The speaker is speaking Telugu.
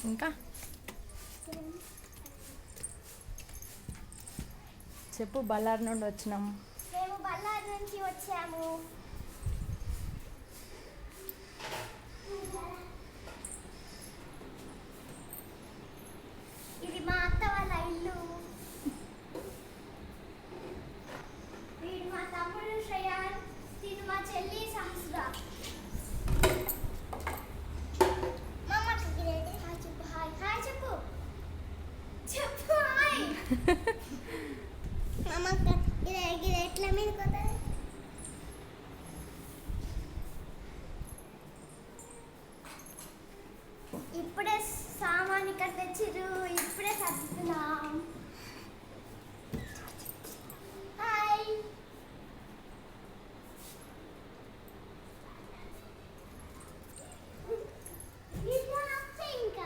ఇంకా చెప్పు. బళ్ళారి నుండి వచ్చినాము. మేము బళ్ళారి నుంచి వచ్చాము. ఇది మా అత్త వాళ్ళ ఇల్లు. వీడు మా తమ్ముడు శ్రేయాన్, తిను మా చెల్లి సహస్ర. హాయ్ చెప్పు. హాయ్ చెప్పు. చెప్పు హాయ్. ఎట్లా మీద కొత్తది. ఇప్పుడే సామాన్ ఇక్కడ తెచ్చిర్రు, ఇప్పుడే సర్దుతున్నాం.